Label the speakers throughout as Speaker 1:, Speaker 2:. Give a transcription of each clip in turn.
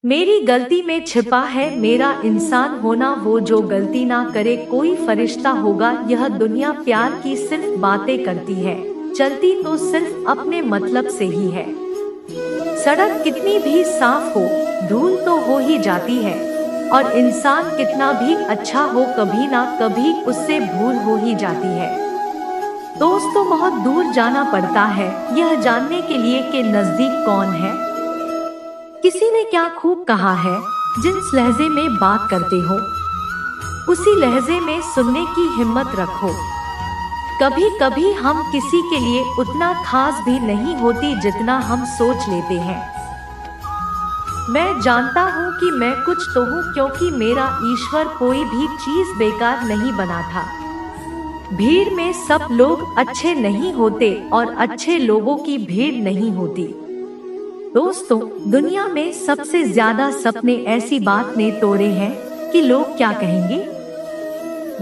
Speaker 1: मेरी गलती में छिपा है मेरा इंसान होना, वो जो गलती ना करे कोई फरिश्ता होगा। यह दुनिया प्यार की सिर्फ बातें करती है, चलती तो सिर्फ अपने मतलब से ही है। सड़क कितनी भी साफ हो, धूल तो हो ही जाती है, और इंसान कितना भी अच्छा हो, कभी ना कभी उससे भूल हो ही जाती है। दोस्तों, बहुत दूर जाना पड़ता है यह जानने के लिए कि नजदीक कौन है। किसी ने क्या खूब कहा है, जिस लहजे में बात करते हो उसी लहजे में सुनने की हिम्मत रखो। कभी कभी हम किसी के लिए उतना खास भी नहीं होती जितना हम सोच लेते हैं। मैं जानता हूँ कि मैं कुछ तो हूँ, क्योंकि मेरा ईश्वर कोई भी चीज बेकार नहीं बना था। भीड़ में सब लोग अच्छे नहीं होते और अच्छे लोगों की भीड़ नहीं होती। दोस्तों, दुनिया में सबसे ज्यादा सपने ऐसी बात ने तोड़े हैं कि लोग क्या कहेंगे,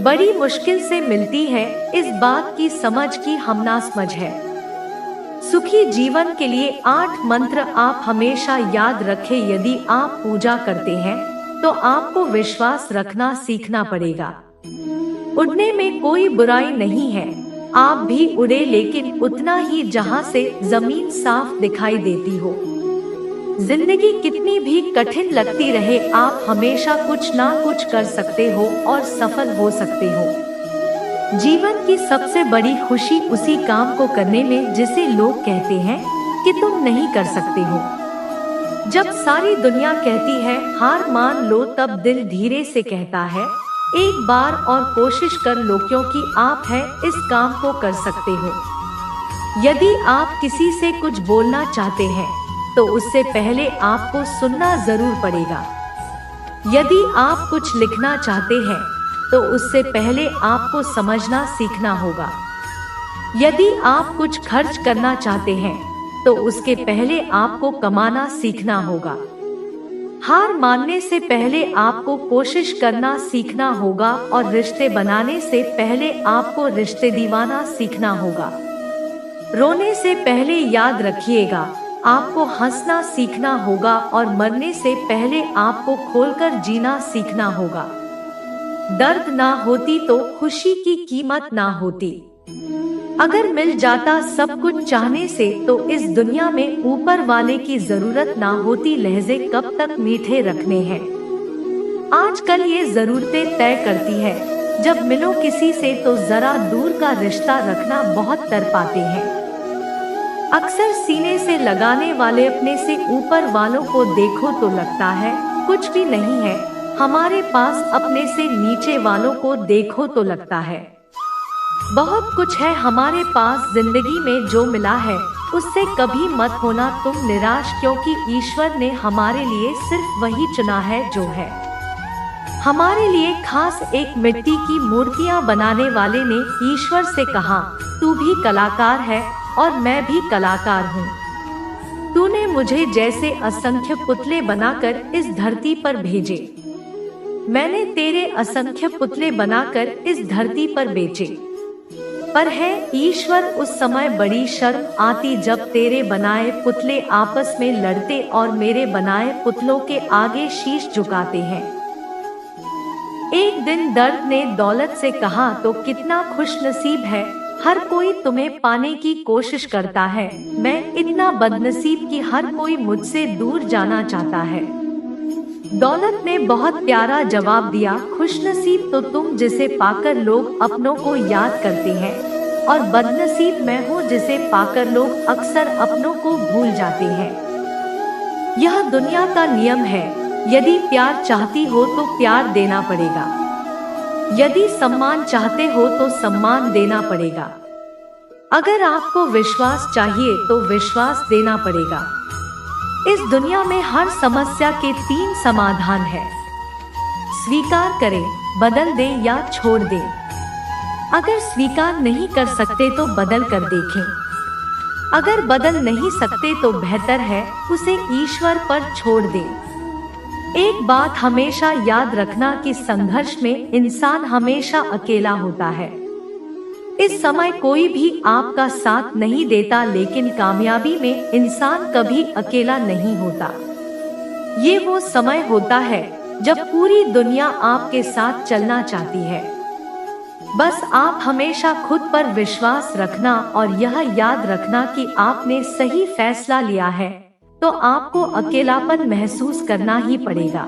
Speaker 1: बड़ी मुश्किल से मिलती है इस बात की समझ की हम नासमझ है। सुखी जीवन के लिए 8 मंत्र आप हमेशा याद रखें। यदि आप पूजा करते हैं तो आपको विश्वास रखना सीखना पड़ेगा। उड़ने में कोई बुराई नहीं है, आप भी उड़े, लेकिन उतना ही जहां से जमीन साफ दिखाई देती हो। जिंदगी कितनी भी कठिन लगती रहे, आप हमेशा कुछ ना कुछ कर सकते हो और सफल हो सकते हो। जीवन की सबसे बड़ी खुशी उसी काम को करने में जिसे लोग कहते हैं कि तुम नहीं कर सकते हो। जब सारी दुनिया कहती है हार मान लो, तब दिल धीरे से कहता है एक बार और कोशिश कर लो, क्योंकि आप है इस काम को कर सकते हो। यदि आप किसी से कुछ बोलना चाहते हैं तो उससे पहले आपको सुनना जरूर पड़ेगा। यदि आप कुछ लिखना चाहते हैं तो उससे पहले आपको समझना सीखना होगा। यदि आप कुछ खर्च करना चाहते हैं तो उसके पहले आपको कमाना सीखना होगा। हार मानने से पहले आपको कोशिश करना सीखना होगा, और रिश्ते बनाने से पहले आपको रिश्ते दिवाना सीखना होगा। रोने से पहले याद रखिएगा आपको हंसना सीखना होगा, और मरने से पहले आपको खोलकर जीना सीखना होगा। दर्द ना होती तो खुशी की कीमत ना होती। अगर मिल जाता सब कुछ चाहने से तो इस दुनिया में ऊपर वाले की जरूरत ना होती। लहजे कब तक मीठे रखने हैं, आजकल ये जरूरतें तय करती है। जब मिलो किसी से तो जरा दूर का रिश्ता रखना बहुत तड़पाते हैं। अक्सर सीने से लगाने वाले अपने से ऊपर वालों को देखो तो लगता है कुछ भी नहीं है, हमारे पास अपने से नीचे वालों को देखो तो लगता है बहुत कुछ है हमारे पास। जिंदगी में जो मिला है उससे कभी मत होना तुम निराश, क्योंकि ईश्वर ने हमारे लिए सिर्फ वही चुना है जो है हमारे लिए खास। एक मिट्टी की मूर्तियां बनाने वाले ने ईश्वर से कहा, तू भी कलाकार है और मैं भी कलाकार हूँ। तूने मुझे जैसे असंख्य पुतले बनाकर इस धरती पर भेजे, मैंने तेरे असंख्य पुतले बनाकर इस धरती पर बेचे। पर है ईश्वर, उस समय बड़ी शर्म आती जब तेरे बनाए पुतले आपस में लड़ते और मेरे बनाए पुतलों के आगे शीश झुकाते हैं। एक दिन दर्द ने दौलत से कहा, तो कितना खुशनसीब है, हर कोई तुम्हें पाने की कोशिश करता है। मैं इतना बदनसीब कि हर कोई मुझसे दूर जाना चाहता है। दौलत ने बहुत प्यारा जवाब दिया, खुशनसीब तो तुम जिसे पाकर लोग अपनों को याद करते हैं, और बदनसीब मैं हूँ जिसे पाकर लोग अक्सर अपनों को भूल जाते हैं। यह दुनिया का नियम है, यदि प्यार चाहती हो तो प्यार देना पड़ेगा, यदि सम्मान चाहते हो तो सम्मान देना पड़ेगा। अगर आपको विश्वास चाहिए तो विश्वास देना पड़ेगा। इस दुनिया में हर समस्या के 3 समाधान हैं। स्वीकार करें, बदल दें या छोड़ दें। अगर स्वीकार नहीं कर सकते तो बदल कर देखें। अगर बदल नहीं सकते तो बेहतर है उसे ईश्वर पर छोड़ दें। एक बात हमेशा याद रखना कि संघर्ष में इंसान हमेशा अकेला होता है। इस समय कोई भी आपका साथ नहीं देता, लेकिन कामयाबी में इंसान कभी अकेला नहीं होता। ये वो समय होता है जब पूरी दुनिया आपके साथ चलना चाहती है। बस आप हमेशा खुद पर विश्वास रखना और यह याद रखना कि आपने सही फैसला लिया है, तो आपको अकेलापन महसूस करना ही पड़ेगा।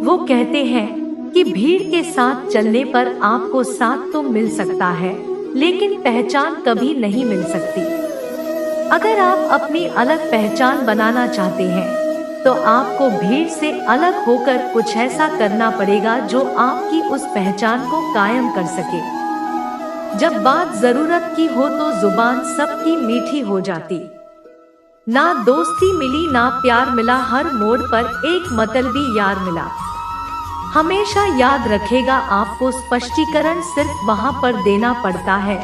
Speaker 1: वो कहते हैं कि भीड़ के साथ चलने पर आपको साथ तो मिल सकता है, लेकिन पहचान कभी नहीं मिल सकती। अगर आप अपनी अलग पहचान बनाना चाहते हैं, तो आपको भीड़ से अलग होकर कुछ ऐसा करना पड़ेगा जो आपकी उस पहचान को कायम कर सके। जब बात जरूरत की हो तो जुबान सबकी मीठी हो जाती। ना दोस्ती मिली ना प्यार मिला, हर मोड़ पर एक मतलबी यार मिला। हमेशा याद रखेगा, आपको स्पष्टीकरण सिर्फ वहां पर देना पड़ता है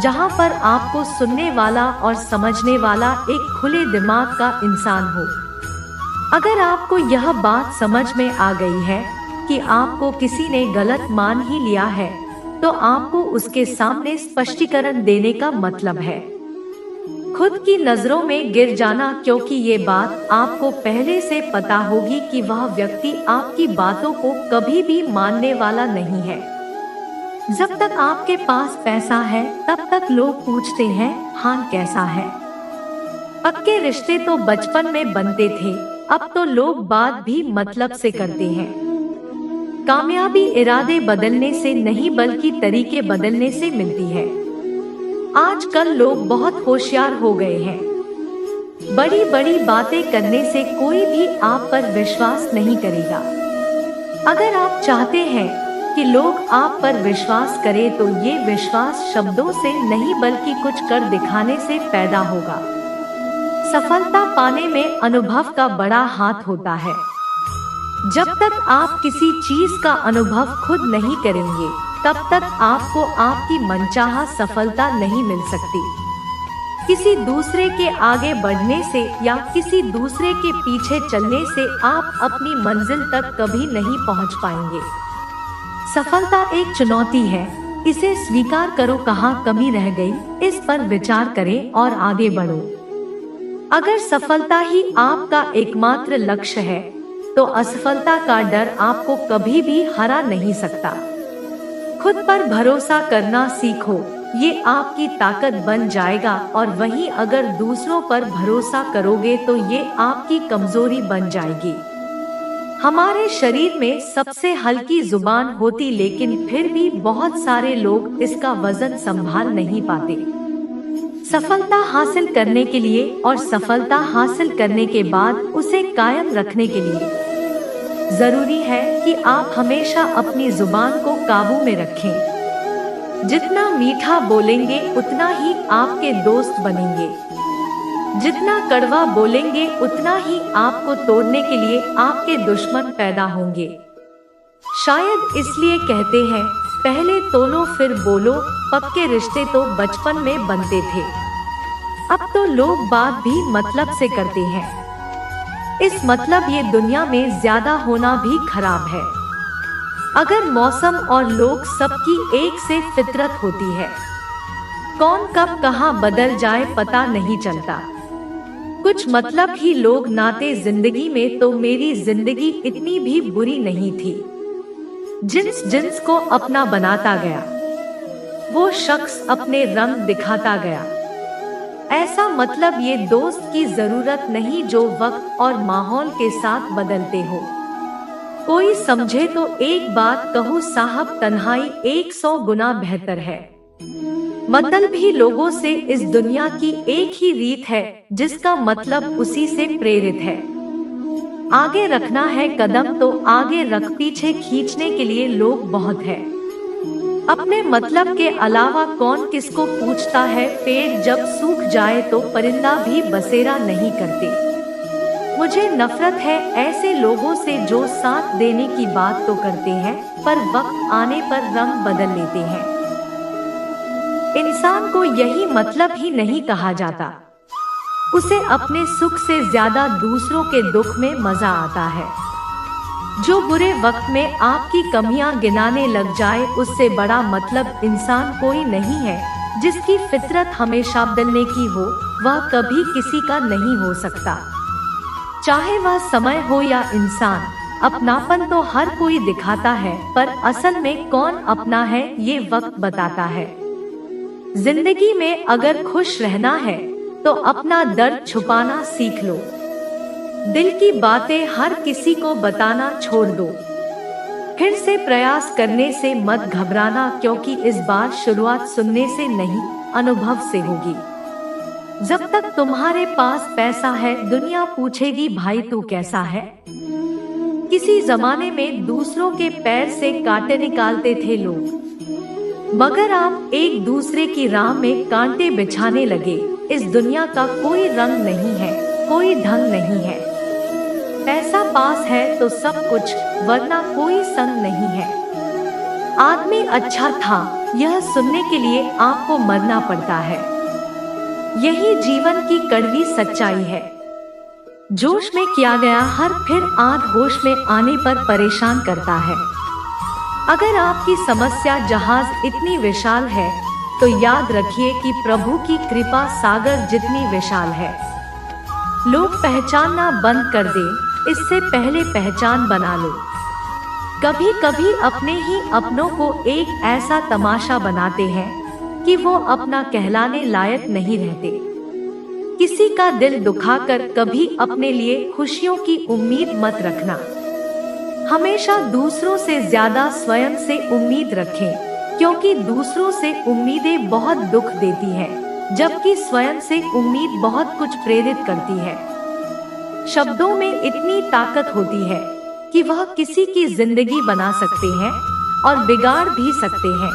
Speaker 1: जहां पर आपको सुनने वाला और समझने वाला एक खुले दिमाग का इंसान हो। अगर आपको यह बात समझ में आ गई है कि आपको किसी ने गलत मान ही लिया है, तो आपको उसके सामने स्पष्टीकरण देने का मतलब है खुद की नजरों में गिर जाना, क्योंकि ये बात आपको पहले से पता होगी कि वह व्यक्ति आपकी बातों को कभी भी मानने वाला नहीं है। जब तक आपके पास पैसा है तब तक लोग पूछते हैं हाल कैसा है। पक्के रिश्ते तो बचपन में बनते थे, अब तो लोग बात भी मतलब से करते हैं। कामयाबी इरादे बदलने से नहीं बल्कि तरीके बदलने से मिलती है। आजकल लोग बहुत होशियार हो गए हैं। बड़ी बड़ी बातें करने से कोई भी आप पर विश्वास नहीं करेगा। अगर आप चाहते हैं कि लोग आप पर विश्वास करें, तो ये विश्वास शब्दों से नहीं बल्कि कुछ कर दिखाने से पैदा होगा। सफलता पाने में अनुभव का बड़ा हाथ होता है। जब तक आप किसी चीज का अनुभव खुद नहीं करेंगे, तब तक आपको आपकी मनचाहा सफलता नहीं मिल सकती। किसी दूसरे के आगे बढ़ने से या किसी दूसरे के पीछे चलने से आप अपनी मंजिल तक कभी नहीं पहुंच पाएंगे। सफलता एक चुनौती है, इसे स्वीकार करो। कहाँ कमी रह गई, इस पर विचार करें और आगे बढ़ो। अगर सफलता ही आपका एकमात्र लक्ष्य है, तो असफलता का डर आपको कभी भी हरा नहीं सकता। खुद पर भरोसा करना सीखो, ये आपकी ताकत बन जाएगा। और वहीं अगर दूसरों पर भरोसा करोगे तो ये आपकी कमजोरी बन जाएगी। हमारे शरीर में सबसे हल्की जुबान होती, लेकिन फिर भी बहुत सारे लोग इसका वजन संभाल नहीं पाते। सफलता हासिल करने के लिए और सफलता हासिल करने के बाद उसे कायम रखने के लिए जरूरी है कि आप हमेशा अपनी जुबान को काबू में रखें। जितना मीठा बोलेंगे उतना ही आपके दोस्त बनेंगे, जितना कड़वा बोलेंगे उतना ही आपको तोड़ने के लिए आपके दुश्मन पैदा होंगे। शायद इसलिए कहते हैं, पहले तोलो फिर बोलो। पक्के रिश्ते तो बचपन में बनते थे, अब तो लोग बात भी मतलब से करते हैं। इस मतलब ये दुनिया में ज्यादा होना भी खराब है। अगर मौसम और लोग सबकी एक से फितरत होती है, कौन कब कहाँ बदल जाए पता नहीं चलता। कुछ मतलब ही लोग नाते जिंदगी में, तो मेरी जिंदगी इतनी भी बुरी नहीं थी। जिन्स जिन्स को अपना बनाता गया, वो शख्स अपने रंग दिखाता गया। ऐसा मतलब ये दोस्त की जरूरत नहीं जो वक्त और माहौल के साथ बदलते हो। कोई समझे तो एक बात कहूँ साहब, तन्हाई 100 गुना बेहतर है। मतलब भी लोगों से इस दुनिया की एक ही रीत है, जिसका मतलब उसी से प्रेरित है। आगे रखना है कदम तो आगे रख, पीछे खींचने के लिए लोग बहुत है। अपने मतलब के अलावा कौन किसको पूछता है। पेड़ जब सूख जाए तो परिंदा भी बसेरा नहीं करते। मुझे नफरत है ऐसे लोगों से जो साथ देने की बात तो करते हैं, पर वक्त आने पर रंग बदल लेते हैं। इंसान को यही मतलब ही नहीं कहा जाता। उसे अपने सुख से ज्यादा दूसरों के दुख में मजा आता है। जो बुरे वक्त में आपकी कमियां गिनाने लग जाए, उससे बड़ा मतलब इंसान कोई नहीं है। जिसकी फितरत हमेशा बदलने की हो, वह कभी किसी का नहीं हो सकता। चाहे वह समय हो या इंसान। अपनापन तो हर कोई दिखाता है, पर असल में कौन अपना है ये वक्त बताता है। जिंदगी में अगर खुश रहना है तो अपना दर्द छुपाना सीख लो। दिल की बातें हर किसी को बताना छोड़ दो। फिर से प्रयास करने से मत घबराना, क्योंकि इस बार शुरुआत सुनने से नहीं, अनुभव से होगी। जब तक तुम्हारे पास पैसा है, दुनिया पूछेगी भाई तू कैसा है। किसी जमाने में दूसरों के पैर से कांटे निकालते थे लोग, मगर आप एक दूसरे की राह में कांटे बिछाने लगे। इस दुनिया का कोई रंग नहीं है, कोई ढंग नहीं है। पैसा पास है तो सब कुछ, वरना कोई संग नहीं है। आदमी अच्छा था, यह सुनने के लिए आपको मरना पड़ता है। यही जीवन की कड़वी सच्चाई है। जोश में किया गया हर फिर आध होश में आने पर परेशान करता है। अगर आपकी समस्या जहाज इतनी विशाल है, तो याद रखिए कि प्रभु की कृपा सागर जितनी विशाल है। लोग पहचानना बंद कर दे, इससे पहले पहचान बना लो। कभी कभी अपने ही अपनों को एक ऐसा तमाशा बनाते हैं कि वो अपना कहलाने लायक नहीं रहते। किसी का दिल दुखाकर कभी अपने लिए खुशियों की उम्मीद मत रखना। हमेशा दूसरों से ज्यादा स्वयं से उम्मीद रखें, क्योंकि दूसरों से उम्मीदें बहुत दुख देती हैं, जबकि स्वयं से उम्मीद बहुत कुछ प्रेरित करती है। शब्दों में इतनी ताकत होती है कि वह किसी की जिंदगी बना सकते हैं और बिगाड़ भी सकते हैं।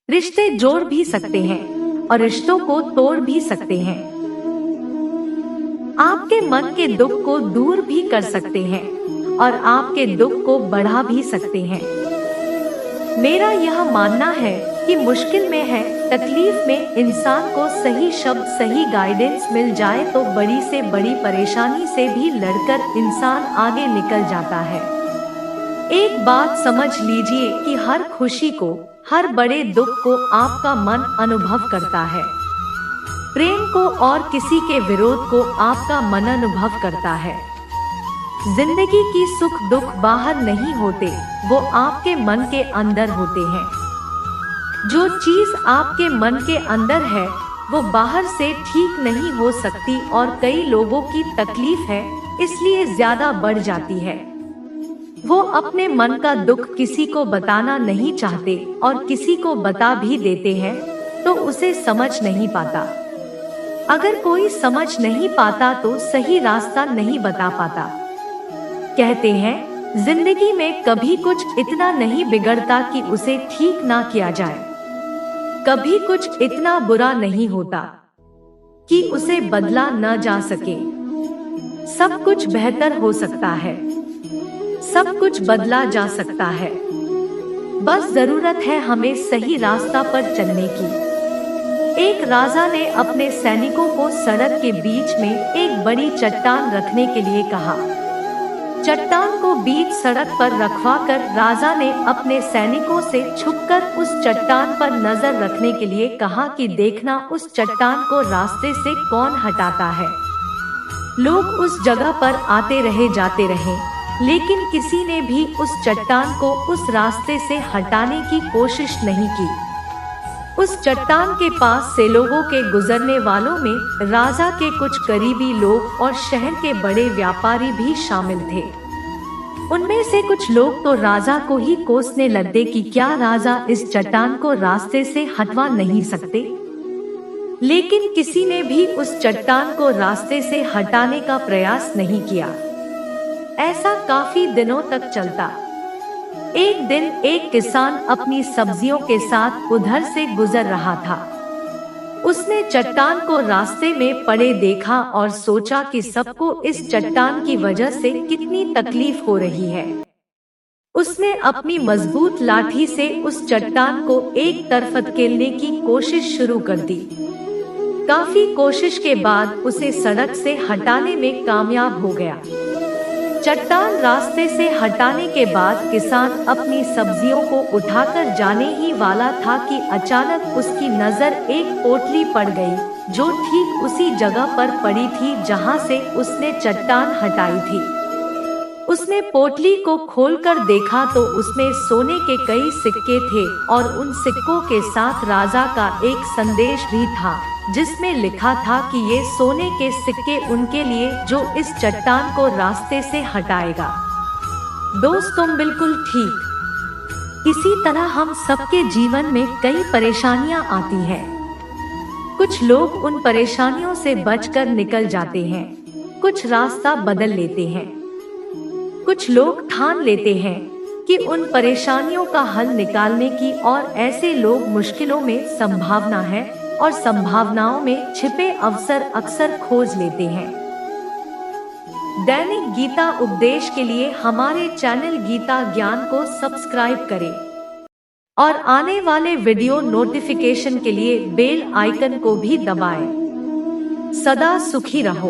Speaker 1: रिश्ते जोड़ भी सकते हैं और रिश्तों को तोड़ भी सकते हैं। आपके मन के दुख को दूर भी कर सकते हैं और आपके दुख को बढ़ा भी सकते हैं। मेरा यह मानना है कि मुश्किल में है, तकलीफ में इंसान को सही शब्द, सही गाइडेंस मिल जाए तो बड़ी से बड़ी परेशानी से भी लड़कर इंसान आगे निकल जाता है। एक बात समझ लीजिए कि हर खुशी को, हर बड़े दुख को आपका मन अनुभव करता है। प्रेम को और किसी के विरोध को आपका मन अनुभव करता है। जिंदगी की सुख दुख बाहर नहीं होते, वो आपके मन के अंदर होते हैं। जो चीज आपके मन के अंदर है, वो बाहर से ठीक नहीं हो सकती और कई लोगों की तकलीफ है इसलिए ज्यादा बढ़ जाती है। वो अपने मन का दुख किसी को बताना नहीं चाहते और किसी को बता भी देते हैं तो उसे समझ नहीं पाता। अगर कोई समझ नहीं पाता तो सही रास्ता नहीं बता पाता। कहते हैं जिंदगी में कभी कुछ इतना नहीं बिगड़ता कि उसे ठीक ना किया जाए। कभी कुछ इतना बुरा नहीं होता कि उसे बदला न जा सके। सब कुछ बेहतर हो सकता है, सब कुछ बदला जा सकता है। बस जरूरत है हमें सही रास्ता पर चलने की। एक राजा ने अपने सैनिकों को सड़क के बीच में एक बड़ी चट्टान रखने के लिए कहा। चट्टान को बीच सड़क पर रखवाकर राजा ने अपने सैनिकों से छुपकर उस चट्टान पर नजर रखने के लिए कहा कि देखना उस चट्टान को रास्ते से कौन हटाता है। लोग उस जगह पर आते रहे जाते रहे, लेकिन किसी ने भी उस चट्टान को उस रास्ते से हटाने की कोशिश नहीं की। उस चट्टान के पास से लोगों के गुजरने वालों में राजा के कुछ करीबी लोग और शहर के बड़े व्यापारी भी शामिल थे। उनमें से कुछ लोग तो राजा को ही कोसने लगे कि क्या राजा इस चट्टान को रास्ते से हटवा नहीं सकते। लेकिन किसी ने भी उस चट्टान को रास्ते से हटाने का प्रयास नहीं किया। ऐसा काफी दिनों तक चलता। एक दिन एक किसान अपनी सब्जियों के साथ उधर से गुजर रहा था। उसने चट्टान को रास्ते में पड़े देखा और सोचा कि सबको इस चट्टान की वजह से कितनी तकलीफ हो रही है। उसने अपनी मजबूत लाठी से उस चट्टान को एक तरफ धकेलने की कोशिश शुरू कर दी। काफी कोशिश के बाद उसे सड़क से हटाने में कामयाब हो गया। चट्टान रास्ते से हटाने के बाद किसान अपनी सब्जियों को उठाकर जाने ही वाला था कि अचानक उसकी नजर एक पोटली पड़ गई, जो ठीक उसी जगह पर पड़ी थी जहां से उसने चट्टान हटाई थी। उसने पोटली को खोलकर देखा तो उसमें सोने के कई सिक्के थे और उन सिक्कों के साथ राजा का एक संदेश भी था, जिसमें लिखा था कि ये सोने के सिक्के उनके लिए जो इस चट्टान को रास्ते से हटाएगा। दोस्त, तुम बिल्कुल ठीक। इसी तरह हम सबके जीवन में कई परेशानियां आती हैं। कुछ लोग उन परेशानियों से बचकर निकल जाते हैं, कुछ रास्ता बदल लेते हैं। कुछ लोग ठान लेते हैं कि उन परेशानियों का हल निकालने की, और ऐसे लोग मुश्किलों में संभावना है और संभावनाओं में छिपे अवसर अक्सर खोज लेते हैं। दैनिक गीता उपदेश के लिए हमारे चैनल गीता ज्ञान को सब्सक्राइब करें और आने वाले वीडियो नोटिफिकेशन के लिए बेल आइकन को भी दबाएं। सदा सुखी रहो।